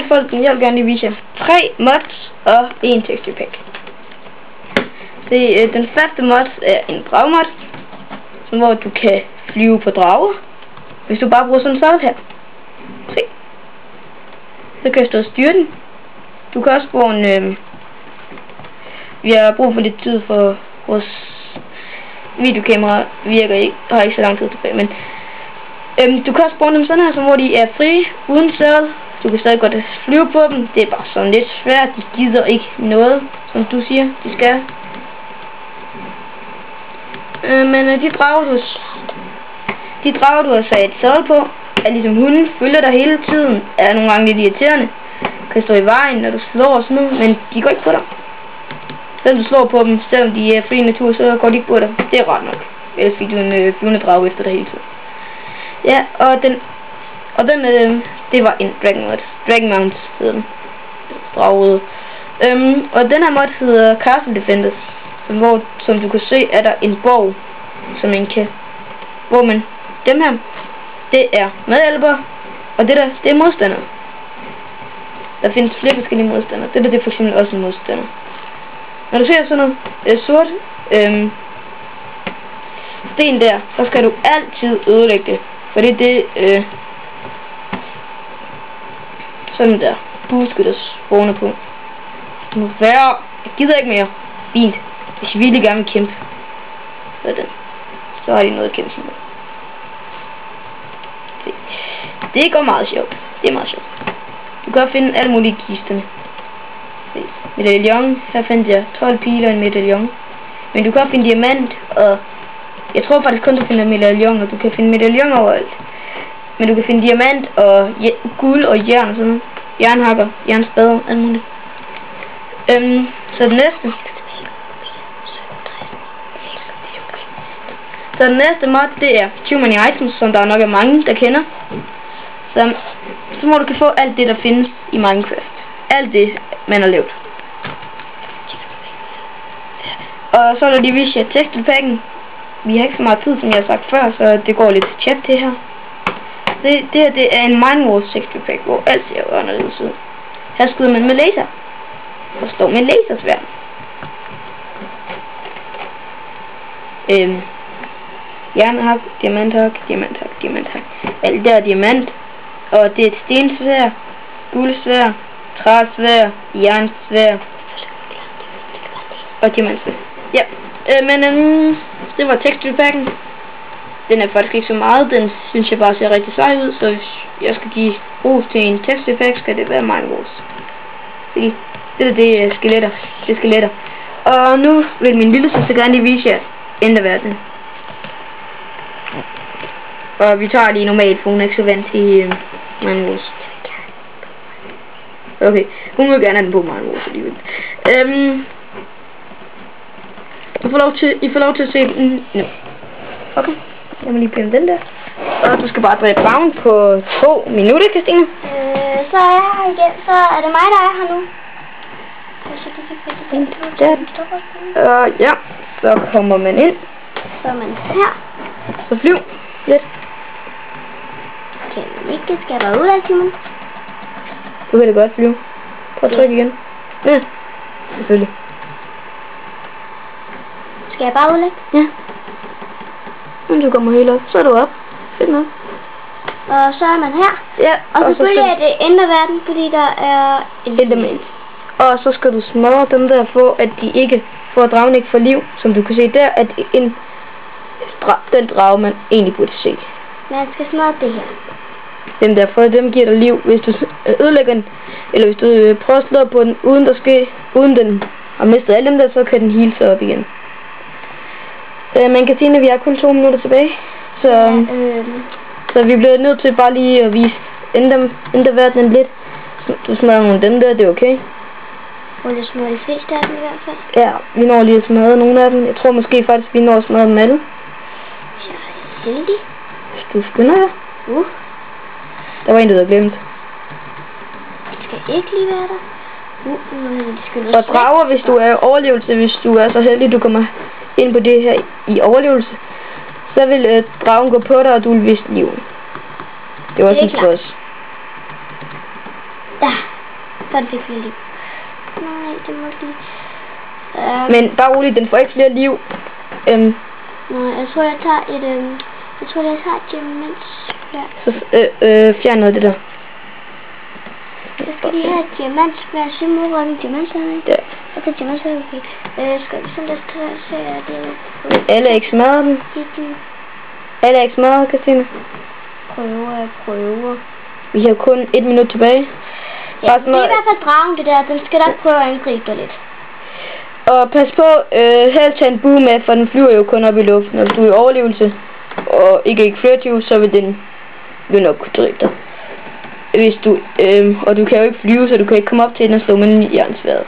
folkene, jeg vil gerne lige vise jer 3 mods og 1 texture pack. Den første mod er en dragmod, hvor du kan flyve på drager, hvis du bare bruger sådan en sadel her. Se. Så kan jeg stå og styre den. Du kan også bruge en... vi har brug for lidt tid for vores videokamera virker ikke, har ikke så lang tid tilbage, men du kan også bruge dem sådan her, hvor de er frie, uden sadel. Du kan stadig godt flyve på dem. Det er bare sådan lidt svært. De gider ikke noget, som du siger, de skal. Men de drager, du har sat sadel på, er ligesom hunden, følger dig hele tiden, er nogle gange lidt irriterende. Kan stå i vejen, når du slår og sådan noget, men de går ikke på dig. Selvom du slår på dem, selvom de er fri natur, så går de ikke på dig. Det er ret nok. Ellers fik du en flyvende drage efter dig hele tiden. Ja, og den det var en Dragon Mount hedder den. Draget. Og den her mod hedder Castle Defenders, som du kan se, er der en borg, som man kan, hvor man, dem her, det er medhjælpere, og det der, det er modstandere. Der findes flere forskellige modstandere. Det er for eksempel også en modstander. Når du ser sådan noget sort sten der, så skal du altid ødelægge det, for det er det, sådan der, busket og spawner på. Det må være, jeg gider ikke mere. Fint. Hvis vi virkelig gerne vil kæmpe. Sådan. Så har de noget at kæmpe med. Det går meget sjovt. Det er meget sjovt. Du kan finde alle mulige kisterne. Medaljon. Her fandt jeg 12 piler og en medaljon. Men du kan også finde diamant, og jeg tror faktisk kun du finder medaljon, og du kan finde medaljon overalt. Men du kan finde diamant og guld og jern og sådan noget. Jernhakker, jernspader, alt muligt. Så den næste mod, det er Too Many Items, som der nok er mange, der kender. Så må du kan få alt det, der findes i Minecraft. Alt det, man har lavet. Og så er der lige vise jer texture packen. Vi har ikke så meget tid, som jeg har sagt før, så det går lidt chat det her. Det her, det er en Minewars texture pack, hvor alt ser anderledes ud. Her skyder man med laser. Og slår med lasersværd. Jernhak, diamanthak, diamanthak, diamanthak. Alt der er diamant. Og det er et stensværd, guldsværd, træsværd, jernsværd og diamantsværd. Ja, men det var texture packen. Den er faktisk ikke så meget, den synes jeg bare ser rigtig sej ud, så hvis jeg skal give ros til en texture pack, skal det være Minewars. Fordi det er skeletter. Det er skeletter. Og nu vil min lille søster gerne lige vise jer Enderverden. Og vi tager lige normalt, for hun er ikke så vant til Minewars. Okay, hun vil gerne have den på Minewars alligevel. I får lov til at se den nu. Okay, jeg må lige pille den der. Og du skal bare dræbe dragen på 2 minutter, Christine. Så er jeg her igen. Så er det mig, der er her nu. Ja, så kommer man ind. Så er man her. Så flyv lidt. Okay, ikke skal jeg ud af, Simon. Du kan da godt flyve. Prøv at trykke igen. Ja, selvfølgelig. Skal jeg bare udlægge? Ja. Men du kommer helt op. Så er du op. Fedt nok. Og så er man her. Ja. Og selvfølgelig er det Enderverden, fordi der er Enderman. Og så skal du smadre dem der, for at de ikke får dragen ikke for liv. Som du kan se der, at den drage man egentlig burde se. Man skal smadre det her. Dem der, for dem giver dig liv, hvis du ødelægger den. Eller hvis du prøver at slå på den, uden den har mistet alle dem der, så kan den heale sig op igen. Man kan sige, at vi har kun 2 minutter tilbage. Så vi bliver nødt til bare lige at vise Enderverdenen lidt. Du smadrer nogle af dem der, det er okay. Og det smadrer de fleste af dem i hvert fald. Ja, vi når lige at smadre nogle af dem. Jeg tror måske faktisk, vi når at smadre dem alle. Så er heldig. Hvis du skynder dig. Der var en, der havde glemt. Skal ikke lige være der. Og drager, hvis du er overlevelse, hvis du er så heldig, du kommer ind på det her i overlevelse, så vil dragen gå på dig, og du vil vise liv. Det var også en spørgsmål. Der. før den fik flere liv. Nej, det må lige... Men bare roligt, den får ikke flere liv. Nej, jeg tror, jeg tager et... jeg tager et diamantsværd. Så fjern noget af det der. Jeg skal lige have et diamantsværd. Så må jeg rømme en diamantsværd. Ja. Okay, diamantsværd, okay. Skal vi sådan, der ser jeg det... Men alle er ikke smadret den. Alle er ikke smadret, Christine. Prøver. Vi har kun 1 minut tilbage. Ja, det er i hvert fald dragen, det der. Den skal nok prøve at angribe dig lidt. Og pas på, helst tage en bue med, for den flyver jo kun op i luften. Og hvis du er i overlevelse, og ikke flyver, så vil den jo nok kunne dræbe dig. Hvis du, og du kan jo ikke flyve, så du kan ikke komme op til den og slå med i jernsværdet.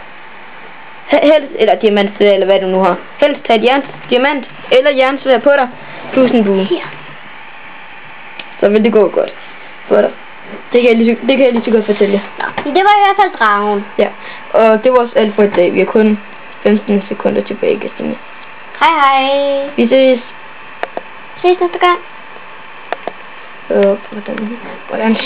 Helst, eller diamantsværd, eller hvad du nu har. Helst tage et diamant eller jernsværd på dig, plus en bue. Ja. Så vil det gå godt for dig. Det kan jeg lige så godt fortælle jer. Nå, det var i hvert fald dragen. Ja, og det var også alt for i dag. Vi har kun 15 sekunder tilbage, Christine. Hej hej. Vi ses. Ses næste gang. Hvordan?